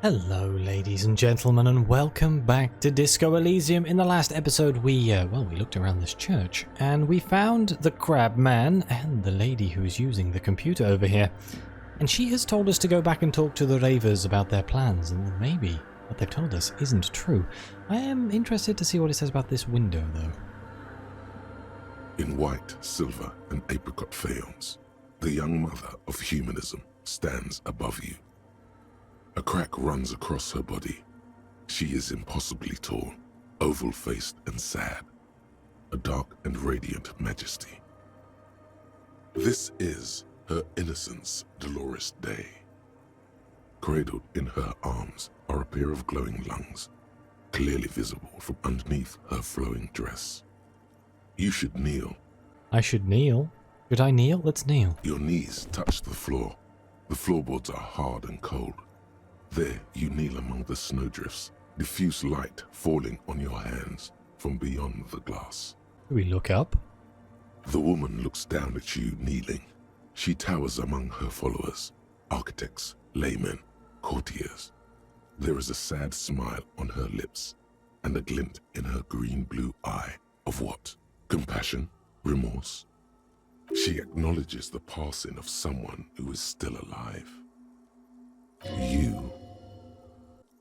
Hello ladies and gentlemen, and welcome back to Disco Elysium. In the last episode we looked around this church and we found the crab man and the lady who is using the computer over here. And she has told us to go back and talk to the ravers about their plans, and maybe what they've told us isn't true. I am interested to see what it says about this window though. In white, silver and apricot faience, the young mother of humanism stands above you. A crack runs across her body. She is impossibly tall, oval-faced and sad, a dark and radiant majesty. This is her innocence, Dolores Day. Cradled in her arms are a pair of glowing lungs, clearly visible from underneath her flowing dress. You should kneel. I should kneel? Should I kneel? Let's kneel. Your knees touch the floor. The floorboards are hard and cold. There you kneel among the snowdrifts, diffuse light falling on your hands from beyond the glass. Do we look up? The woman looks down at you kneeling. She towers among her followers, architects, laymen, courtiers. There is a sad smile on her lips and a glint in her green-blue eye of what? Compassion? Remorse? She acknowledges the passing of someone who is still alive. You.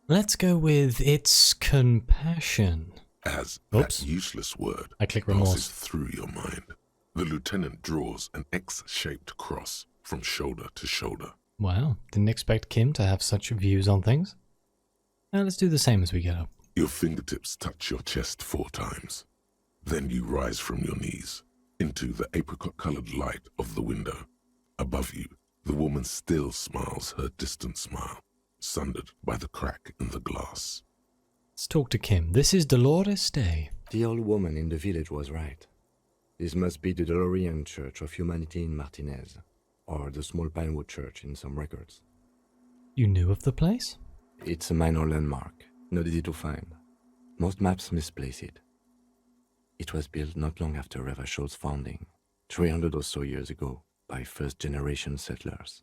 Let's go with it's compassion. As Oops. that useless word I click passes remorse. through your mind, the lieutenant draws an X-shaped cross from shoulder to shoulder. Wow, didn't expect Kim to have such views on things. Now let's do the same as we get up. Your fingertips touch your chest 4 times. Then you rise from your knees into the apricot-colored light of the window. Above you, the woman still smiles her distant smile, sundered by the crack in the glass. Let's talk to Kim. This is Dolores Day. The old woman in the village was right. This must be the Dolorian Church of Humanity in Martinez, or the small Pinewood Church in some records. You knew of the place? It's a minor landmark, not easy to find. Most maps misplace it. It was built not long after Revachol's founding, 300 or so years ago, by first-generation settlers.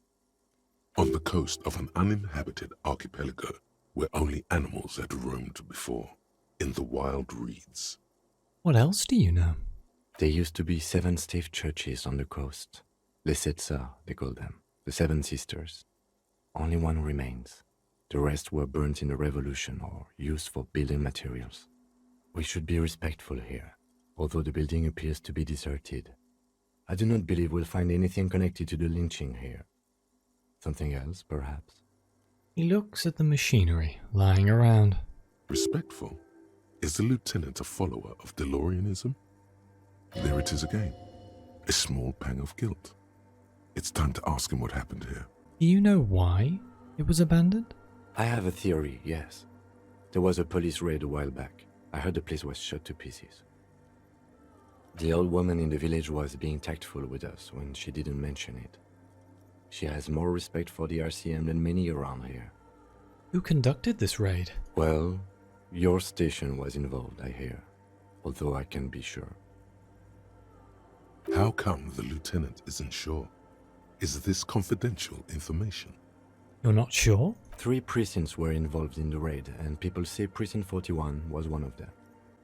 On the coast of an uninhabited archipelago where only animals had roamed before, in the wild reeds. What else do you know? There used to be 7 stave churches on the coast. Les Sept Sœurs, they call them, the 7 sisters. Only one remains. The rest were burnt in the revolution or used for building materials. We should be respectful here, although the building appears to be deserted. I do not believe we'll find anything connected to the lynching here. Something else, perhaps? He looks at the machinery lying around. Respectful? Is the lieutenant a follower of Dolorianism? There it is again. A small pang of guilt. It's time to ask him what happened here. Do you know why it was abandoned? I have a theory, yes. There was a police raid a while back. I heard the place was shot to pieces. The old woman in the village was being tactful with us when she didn't mention it. She has more respect for the RCM than many around here. Who conducted this raid? Well, your station was involved, I hear, although I can't be sure. How come the lieutenant isn't sure? Is this confidential information? You're not sure? 3 precincts were involved in the raid, and people say Precinct 41 was one of them.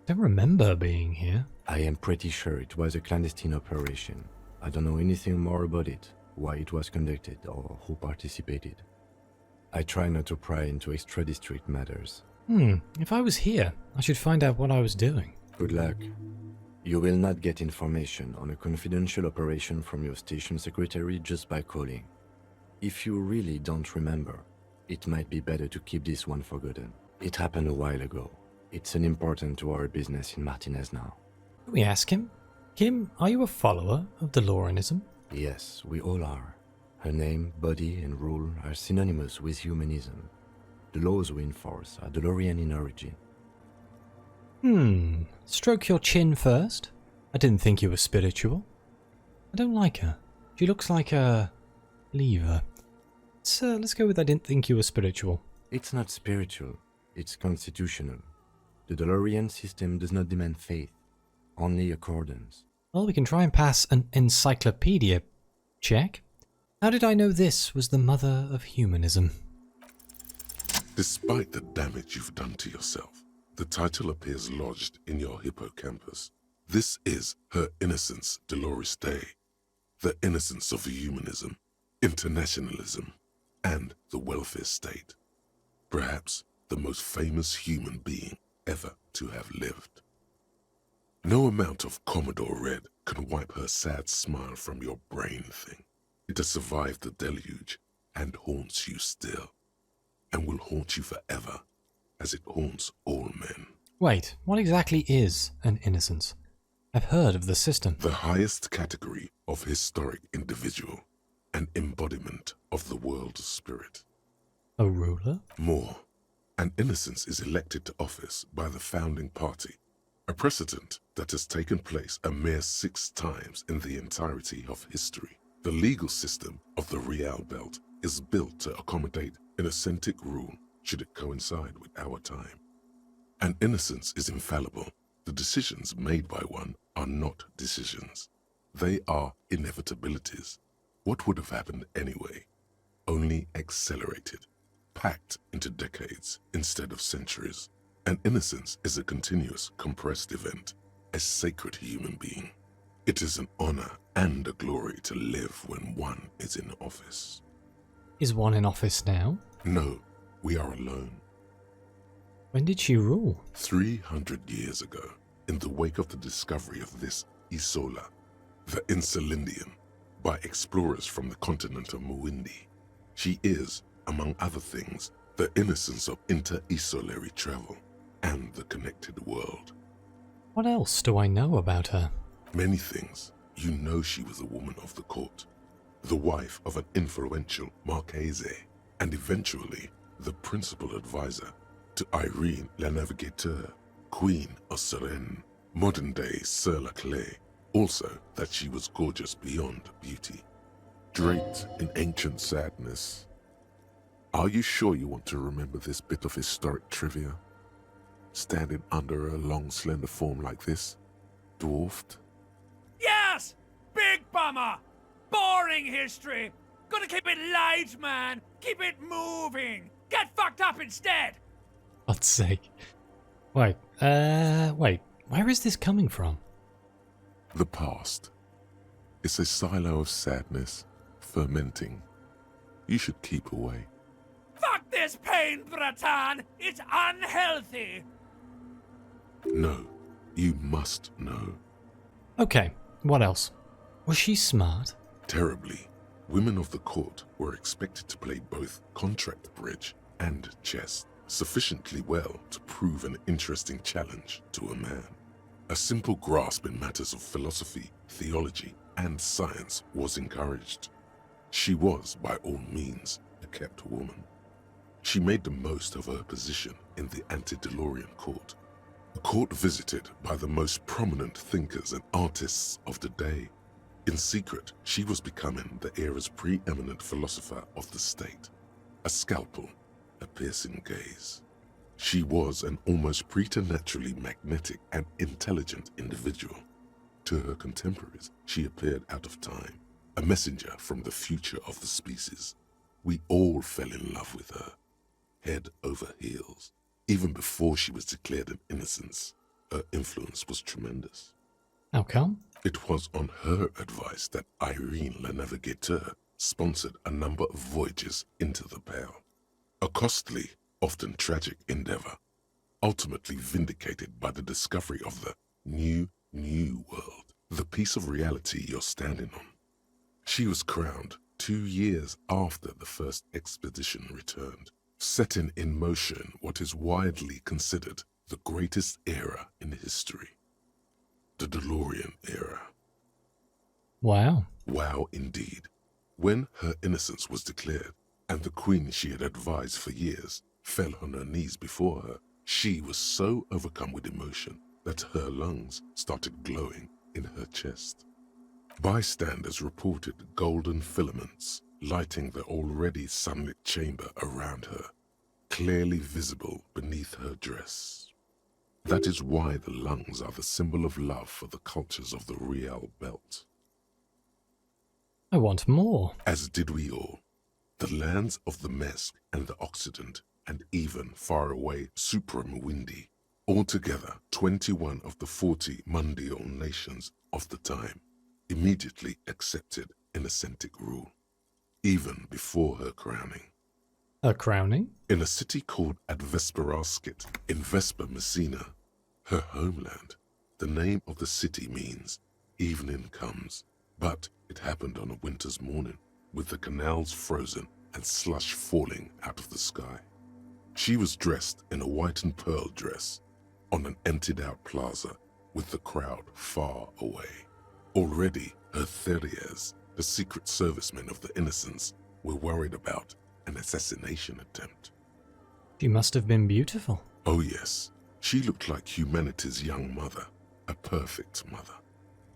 I don't remember being here. I am pretty sure it was a clandestine operation. I don't know anything more about it, why it was conducted, or who participated. I try not to pry into extra-district matters. If I was here, I should find out what I was doing. Good luck. You will not get information on a confidential operation from your station secretary just by calling. If you really don't remember, it might be better to keep this one forgotten. It happened a while ago. It's unimportant to our business in Martinez now. Can we ask him? Kim, are you a follower of Dolorianism? Yes, we all are. Her name, body, and rule are synonymous with humanism. The laws we enforce are Dolorian in origin. Stroke your chin first. I didn't think you were spiritual. I don't like her. She looks like a lever. Let's go with I didn't think you were spiritual. It's not spiritual, it's constitutional. The Dolorian system does not demand faith, only accordance. Well, we can try and pass an encyclopedia check. How did I know this was the mother of humanism? Despite the damage you've done to yourself, the title appears lodged in your hippocampus. This is her innocence, Dolores Day, the innocence of humanism, internationalism, and the welfare state. Perhaps the most famous human being ever to have lived. No amount of Commodore Red can wipe her sad smile from your brain thing. It has survived the deluge and haunts you still, and will haunt you forever, as it haunts all men. Wait, what exactly is an innocence? I've heard of the system. The highest category of historic individual, an embodiment of the world spirit. A ruler? More, an innocence is elected to office by the founding party, a precedent that has taken place a mere 6 times in the entirety of history. The legal system of the Real Belt is built to accommodate innocent rule should it coincide with our time. An innocence is infallible. The decisions made by one are not decisions. They are inevitabilities. What would have happened anyway? Only accelerated, packed into decades instead of centuries. An innocence is a continuous, compressed event, a sacred human being. It is an honor and a glory to live when one is in office. Is one in office now? No, we are alone. When did she rule? 300 years ago, in the wake of the discovery of this Isola, the Insulindian, by explorers from the continent of Muindi. She is, among other things, the innocence of inter-isolary travel and the connected world. What else do I know about her? Many things. You know she was a woman of the court, the wife of an influential Marchese, and eventually the principal advisor to Irene la Navigateur, Queen of Suresnes, modern-day Sir La Clé. Also that she was gorgeous beyond beauty, draped in ancient sadness. Are you sure you want to remember this bit of historic trivia? Standing under a long, slender form like this, dwarfed? Yes! Big bummer! Boring history! Gotta keep it light, man! Keep it moving! Get fucked up instead! God's sake. Wait, where is this coming from? The past. It's a silo of sadness, fermenting. You should keep away. Fuck this pain, Bratan! It's unhealthy! No, you must know. Okay, what else? Was she smart? Terribly, women of the court were expected to play both contract bridge and chess sufficiently well to prove an interesting challenge to a man. A simple grasp in matters of philosophy, theology, and science was encouraged. She was, by all means, a kept woman. She made the most of her position in the antediluvian court, a court visited by the most prominent thinkers and artists of the day. In secret, she was becoming the era's preeminent philosopher of the state, a scalpel, a piercing gaze. She was an almost preternaturally magnetic and intelligent individual. To her contemporaries, she appeared out of time, a messenger from the future of the species. We all fell in love with her, head over heels. Even before she was declared an innocence, her influence was tremendous. How come? It was on her advice that Irene la Navigateur sponsored a number of voyages into the Pale. A costly, often tragic endeavor, ultimately vindicated by the discovery of the new world, the piece of reality you're standing on. She was crowned 2 years after the first expedition returned, setting in motion what is widely considered the greatest era in history, the Dolorian era. Wow. Wow indeed. When her innocence was declared, and the queen she had advised for years fell on her knees before her, she was so overcome with emotion that her lungs started glowing in her chest. Bystanders reported golden filaments lighting the already sunlit chamber around her, clearly visible beneath her dress. That is why the lungs are the symbol of love for the cultures of the Real Belt. I want more. As did we all. The lands of the Mesk and the Occident and even faraway Supramamundi. Altogether, 21 of the 40 Mundial nations of the time immediately accepted Innocentic rule, even before her crowning. Her crowning? In a city called Advesperaskit in Vesper Messina, her homeland, the name of the city means evening comes, but it happened on a winter's morning with the canals frozen and slush falling out of the sky. She was dressed in a white and pearl dress on an emptied-out plaza with the crowd far away. Already, her Theriers, the secret servicemen of the Innocents, were worried about an assassination attempt. She must have been beautiful. Oh yes, she looked like humanity's young mother, a perfect mother,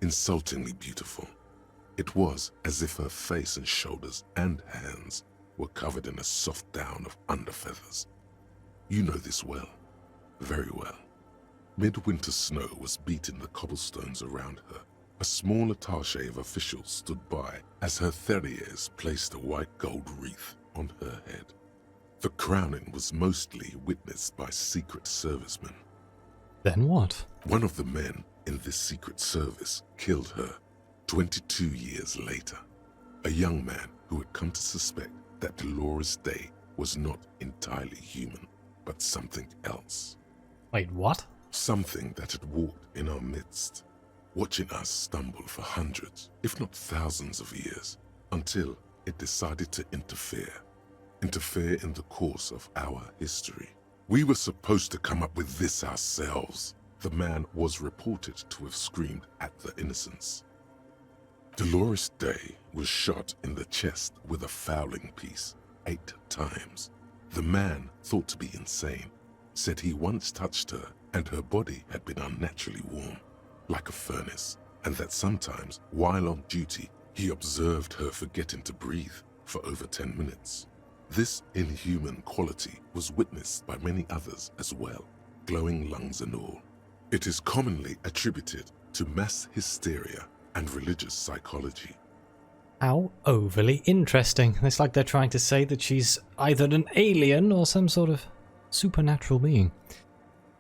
insultingly beautiful. It was as if her face and shoulders and hands were covered in a soft down of underfeathers. You know this well, very well. Midwinter snow was beating the cobblestones around her. A small attaché of officials stood by as her Theriers placed a white gold wreath on her head. The crowning was mostly witnessed by secret servicemen. Then what? One of the men in this secret service killed her 22 years later. A young man who had come to suspect that Dolores Day was not entirely human, but something else. Wait, what? Something that had walked in our midst, watching us stumble for hundreds, if not thousands of years, until it decided to interfere in the course of our history. We were supposed to come up with this ourselves. The man was reported to have screamed at the Innocents. Dolores Day was shot in the chest with a fowling piece 8 times. The man, thought to be insane, said he once touched her and her body had been unnaturally warm, like a furnace, and that sometimes, while on duty, he observed her forgetting to breathe for over 10 minutes. This inhuman quality was witnessed by many others as well, glowing lungs and all. It is commonly attributed to mass hysteria and religious psychology. How overly interesting. It's like they're trying to say that she's either an alien or some sort of supernatural being.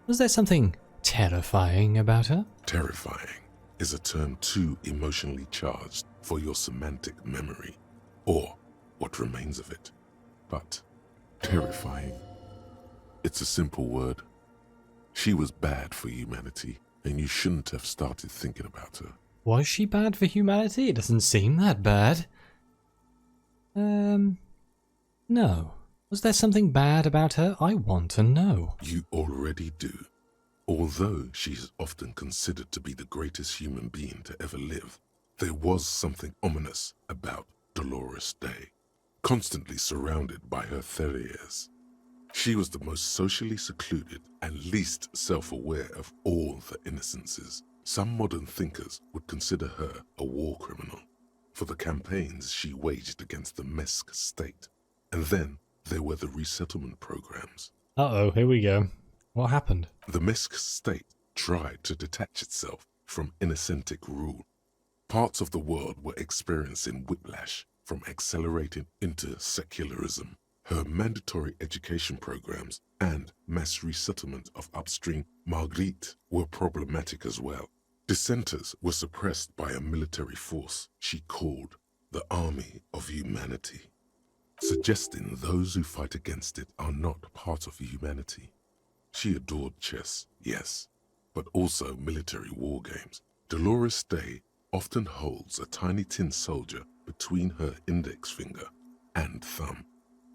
Was there something terrifying about her? Terrifying is a term too emotionally charged for your semantic memory, or what remains of it. But terrifying, it's a simple word. She was bad for humanity, and you shouldn't have started thinking about her. Was she bad for humanity? It doesn't seem that bad. No. Was there something bad about her? I want to know. You already do. Although she is often considered to be the greatest human being to ever live, there was something ominous about Dolores Day, constantly surrounded by her Theriers. She was the most socially secluded and least self-aware of all the Innocences. Some modern thinkers would consider her a war criminal for the campaigns she waged against the Mesk state. And then there were the resettlement programs. Uh-oh, here we go. What happened? The Mesk state tried to detach itself from Innocentic rule. Parts of the world were experiencing whiplash from accelerating into secularism. Her mandatory education programs and mass resettlement of upstream Marguerite were problematic as well. Dissenters were suppressed by a military force she called the Army of Humanity, suggesting those who fight against it are not part of humanity. She adored chess, yes, but also military war games. Dolores Day often holds a tiny tin soldier between her index finger and thumb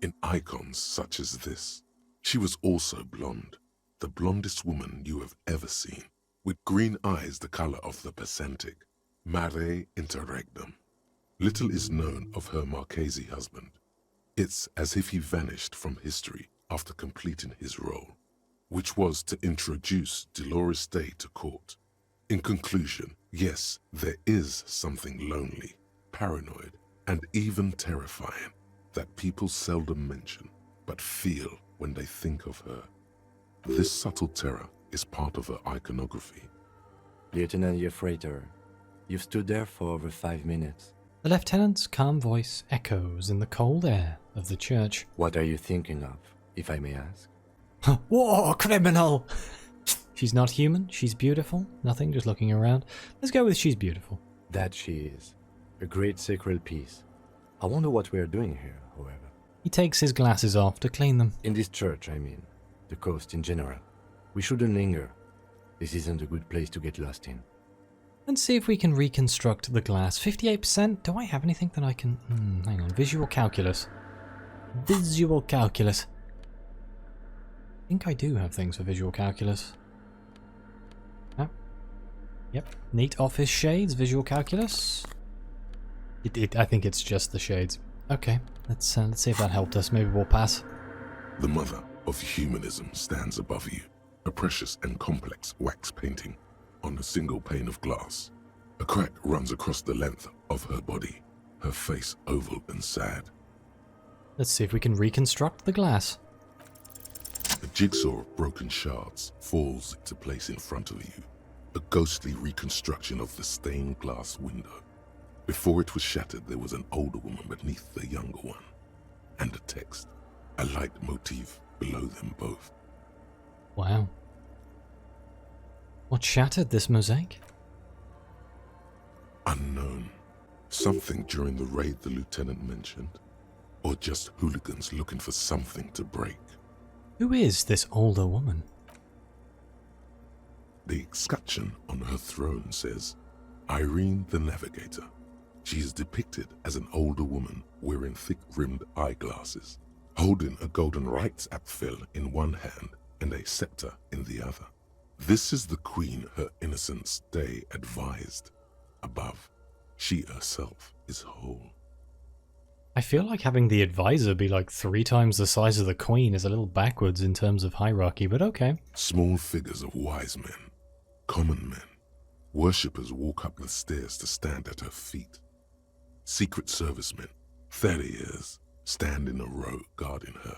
in icons such as this. She was also blonde, the blondest woman you have ever seen, with green eyes the color of the Pacentic, mare interregnum. Little is known of her Marchese husband. It's as if he vanished from history after completing his role, which was to introduce Dolores Day to court. In conclusion, yes, there is something lonely, paranoid, and even terrifying that people seldom mention, but feel when they think of her. This subtle terror is part of her iconography. Lieutenant Yefrater, you've stood there for over 5 minutes. The lieutenant's calm voice echoes in the cold air of the church. What are you thinking of? if I may ask? Whoa, criminal! She's not human, she's beautiful. Nothing, just looking around. Let's go with she's beautiful. That she is. A great sacred piece. I wonder what we are doing here, however. He takes his glasses off to clean them. In this church, I mean. The coast in general. We shouldn't linger. This isn't a good place to get lost in. Let's see if we can reconstruct the glass. 58%? Do I have anything that I can... hang on. Visual calculus. Visual calculus. I think I do have things for visual calculus. Oh. Yep. Neat office shades, visual calculus. I think it's just the shades. Okay. Let's see if that helped us. Maybe we'll pass. The mother of humanism stands above you, a precious and complex wax painting on a single pane of glass. A crack runs across the length of her body, her face oval and sad. Let's see if we can reconstruct the glass. A jigsaw of broken shards falls into place in front of you, a ghostly reconstruction of the stained glass window. Before it was shattered, there was an older woman beneath the younger one, and a text, a light motif below them both. Wow. What shattered this mosaic? Unknown. Something during the raid the lieutenant mentioned, or just hooligans looking for something to break. Who is this older woman? The escutcheon on her throne says, Aneurin the Navigator. She is depicted as an older woman wearing thick-rimmed eyeglasses, holding a golden rights apfel in one hand and a scepter in the other. This is the queen her innocent stay advised. Above, she herself is whole. I feel like having the advisor be like 3 times the size of the queen is a little backwards in terms of hierarchy, but okay. Small figures of wise men, common men, worshippers walk up the stairs to stand at her feet. Secret servicemen, 30 years, stand in a row guarding her.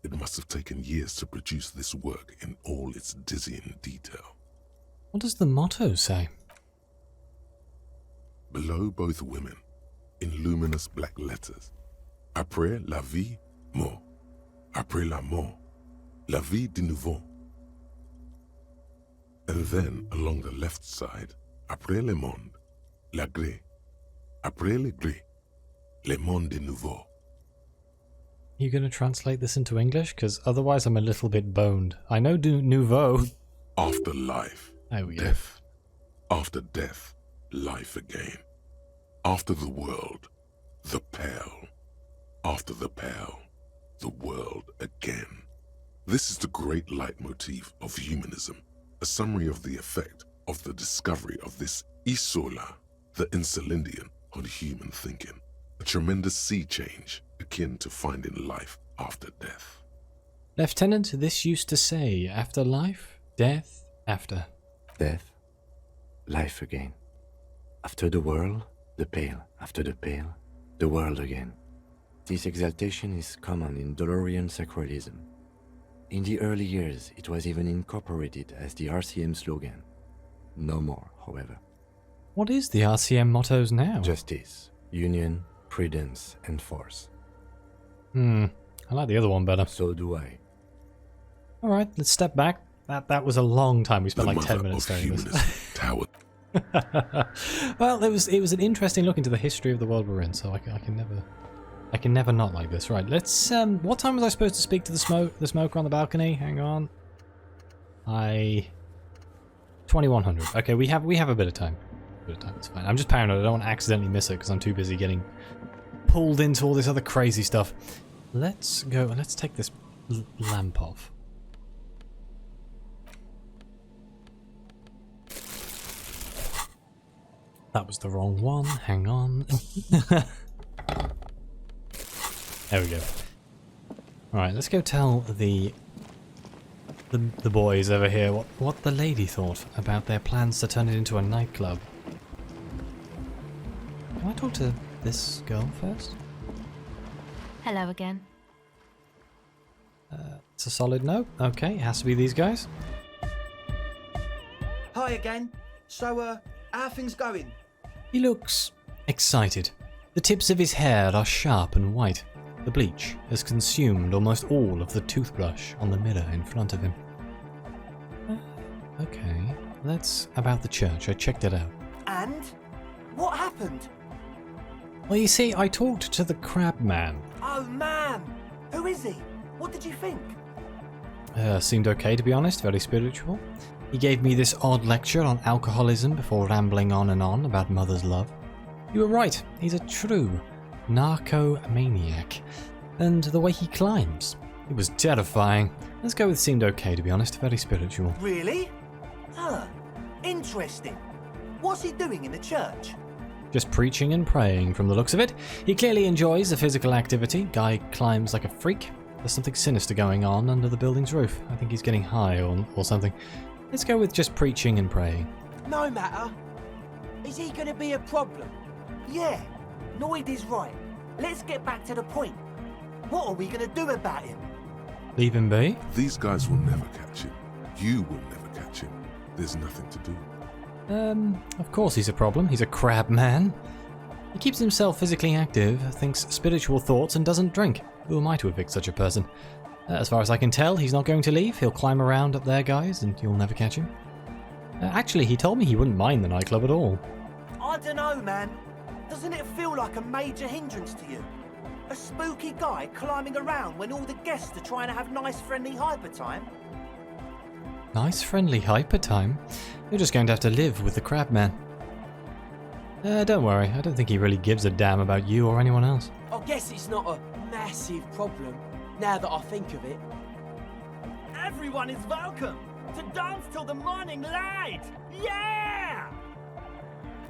It must have taken years to produce this work in all its dizzying detail. What does the motto say? Below both women, in luminous black letters, Après la vie, mort. Après la mort, la vie de nouveau. And then along the left side, Après le monde, la gré. Après le gré, le monde de nouveau. You going to translate this into English? Because otherwise I'm a little bit boned. I know nouveau. After life, There we go. death. After death, life again. After the world, the pale. After the pale, the world again. This is the great leitmotif of humanism, a summary of the effect of the discovery of this isola, the Insulindian, on human thinking. A tremendous sea change akin to finding life after death. Lieutenant, this used to say, after life, death, after. Death, life again. After the world, the pale. After the pale, the world again. This exaltation is common in Dolorian sacralism. In the early years, it was even incorporated as the RCM slogan. No more, however. What is the RCM mottos now? Justice, union, prudence, and force. I like the other one better. So do I. Alright, let's step back. That was a long time. We spent The like 10 mother minutes of studying humanism towered. this. Well, it was an interesting look into the history of the world we're in, so I can never not like this. Right, let's what time was I supposed to speak to the smoker on the balcony? Hang on. 2100. Okay, we have a bit of time. It's fine. I'm just paranoid. I don't want to accidentally miss it because I'm too busy getting pulled into all this other crazy stuff. Let's go. Let's take this lamp off. That was the wrong one. Hang on. There we go. Alright, let's go tell the boys over here what the lady thought about their plans to turn it into a nightclub. Can I talk to this girl first? Hello again. It's a solid no. Okay, it has to be these guys. Hi again. So, how are things going? He looks excited. The tips of his hair are sharp and white. The bleach has consumed almost all of the toothbrush on the mirror in front of him. Okay, that's about the church. I checked it out. And? What happened? Well, you see, I talked to the crab man. Oh man! Who is he? What did you think? Seemed okay, to be honest, very spiritual. He gave me this odd lecture on alcoholism before rambling on and on about mother's love. You were right, he's a true narco-maniac. And the way he climbs, it was terrifying. Let's go with seemed okay, to be honest, very spiritual. Really? Huh. Interesting. What's he doing in the church? Just preaching and praying from the looks of it. He clearly enjoys the physical activity. Guy climbs like a freak. There's something sinister going on under the building's roof. I think he's getting high or something. Let's go with just preaching and praying. No matter. Is he going to be a problem? Yeah, Noid is right. Let's get back to the point. What are we going to do about him? Leave him be? These guys will never catch him. You will never catch him. There's nothing to do. Of course he's a problem. He's a crab man. He keeps himself physically active, thinks spiritual thoughts, and doesn't drink. Who am I to evict such a person? As far as I can tell, he's not going to leave. He'll climb around up there, guys, and you'll never catch him. Actually, he told me he wouldn't mind the nightclub at all. I don't know, man. Doesn't it feel like a major hindrance to you? A spooky guy climbing around when all the guests are trying to have nice, friendly hyper time? Nice, friendly hyper time. You're just going to have to live with the crab man. Don't worry, I don't think he really gives a damn about you or anyone else. I guess it's not a massive problem, now that I think of it. Everyone is welcome to dance till the morning light. Yeah!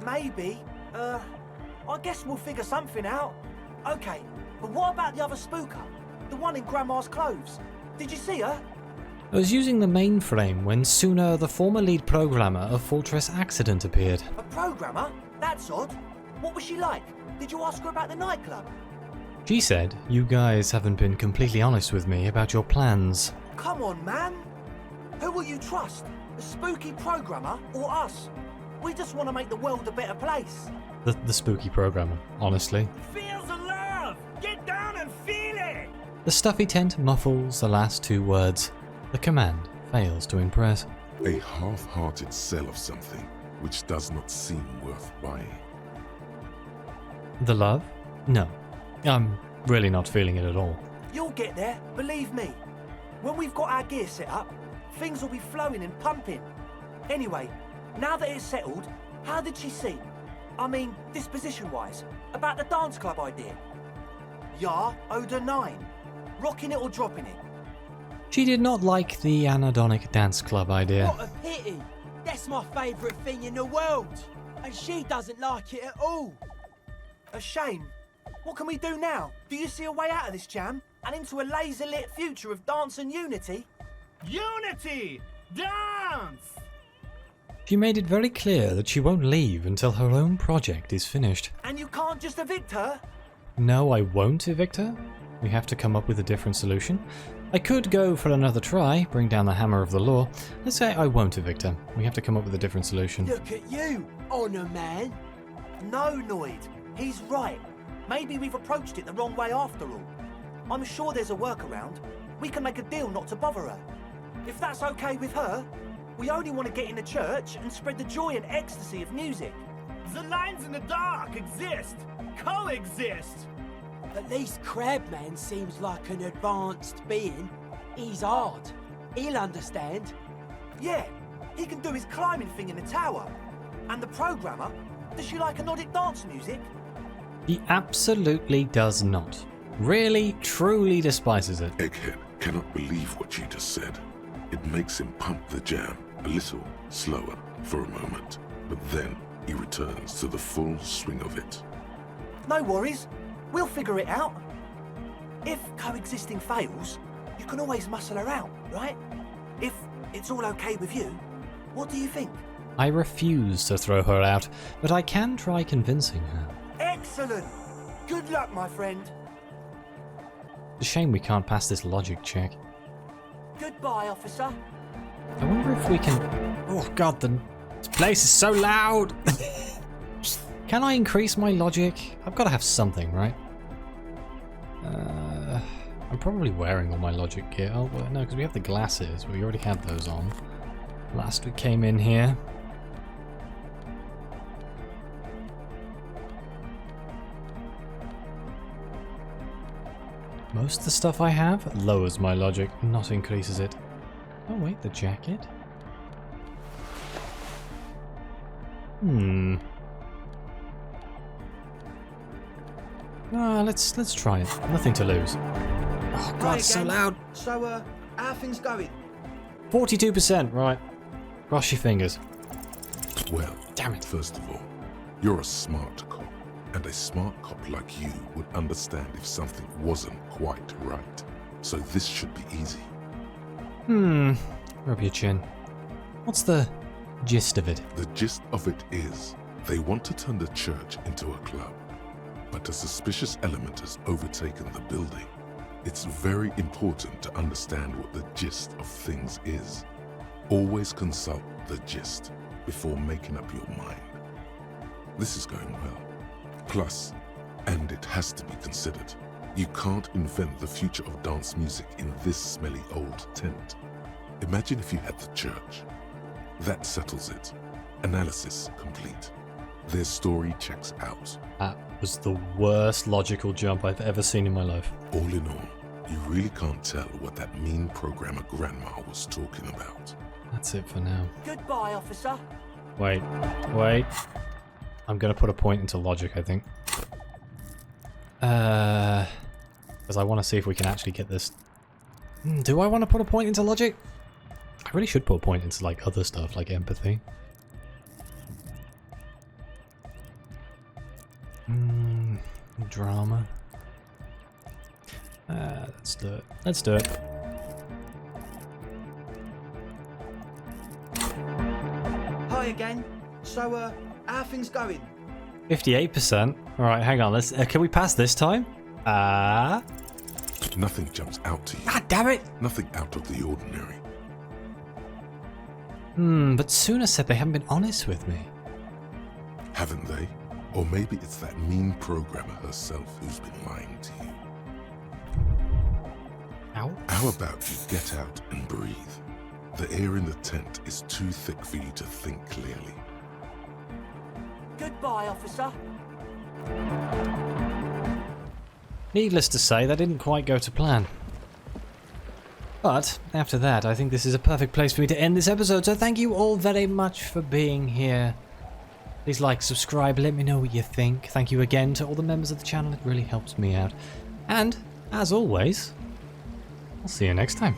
Maybe. I guess we'll figure something out. Okay, but what about the other spooker? The one in Grandma's clothes? Did you see her? I was using the mainframe when Suna, the former lead programmer of Fortress Accident, appeared. A programmer? That's odd. What was she like? Did you ask her about the nightclub? She said, you guys haven't been completely honest with me about your plans. Come on, man. Who will you trust? The spooky programmer or us? We just want to make the world a better place. The spooky programmer, honestly. Feel the love! Get down and feel it! The stuffy tent muffles the last two words. The command fails to impress. A half-hearted sell of something which does not seem worth buying. The love? No. I'm really not feeling it at all. You'll get there, believe me. When we've got our gear set up, things will be flowing and pumping. Anyway, now that it's settled, how did she seem? I mean, disposition-wise, about the dance club idea. Ja oder nein? Rocking it or dropping it? She did not like the anhedonic dance club idea. What a pity! That's my favourite thing in the world! And she doesn't like it at all! A shame. What can we do now? Do you see a way out of this jam? And into a laser-lit future of dance and unity? Unity! Dance! She made it very clear that she won't leave until her own project is finished. And you can't just evict her? No, I won't evict her. We have to come up with a different solution. I could go for another try, bring down the hammer of the law. Let's say I won't evict her. We have to come up with a different solution. Look at you, honour man! No, Noid. He's right. Maybe we've approached it the wrong way after all. I'm sure there's a workaround. We can make a deal not to bother her. If that's okay with her, we only want to get in the church and spread the joy and ecstasy of music. The lines in the dark exist! Coexist! At least Crabman seems like an advanced being. He's hard. He'll understand. Yeah, he can do his climbing thing in the tower. And the programmer, does she like anodic dance music? He absolutely does not. Really, truly despises it. Egghead cannot believe what you just said. It makes him pump the jam a little slower for a moment, but then he returns to the full swing of it. No worries. We'll figure it out. If coexisting fails, you can always muscle her out, right? If it's all okay with you, what do you think? I refuse to throw her out, but I can try convincing her. Excellent! Good luck, my friend. It's a shame we can't pass this logic check. Goodbye, officer. I wonder if we can... Oh god, this place is so loud! Can I increase my logic? I've got to have something, right? I'm probably wearing all my logic gear. Oh, well, no, because we have the glasses. We already had those on. Last we came in here. Most of the stuff I have lowers my logic, not increases it. Oh wait, the jacket? Let's try it. Nothing to lose. Oh god, it's so loud. So, how things going? 42%, right. Cross your fingers. Well, Damn it. first of all, you're a smart cop, and a smart cop like you would understand if something wasn't quite right. So this should be easy. Rub your chin. What's the gist of it? The gist of it is, they want to turn the church into a club, but a suspicious element has overtaken the building. It's very important to understand what the gist of things is. Always consult the gist before making up your mind. This is going well. Plus, and it has to be considered, you can't invent the future of dance music in this smelly old tent. Imagine if you had the church. That settles it. Analysis complete. Their story checks out. That was the worst logical jump I've ever seen in my life. All in all, you really can't tell what that mean programmer grandma was talking about. That's it for now. Goodbye, officer. Wait. I'm gonna put a point into logic, I think. Because I want to see if we can actually get this. Do I want to put a point into logic? I really should put a point into like other stuff, like empathy. Drama. Let's do it. Let's do it. Hi again. So, how things going? 58%. All right, hang on. Let's. Can we pass this time? Nothing jumps out to you. God damn it! Nothing out of the ordinary. But Suna said they haven't been honest with me. Haven't they? Or maybe it's that mean programmer herself who's been lying to you. Ow. How about you get out and breathe? The air in the tent is too thick for you to think clearly. Goodbye, officer. Needless to say, that didn't quite go to plan. But after that, I think this is a perfect place for me to end this episode, so thank you all very much for being here. Please like, subscribe, let me know what you think. Thank you again to all the members of the channel, it really helps me out. And, as always, I'll see you next time.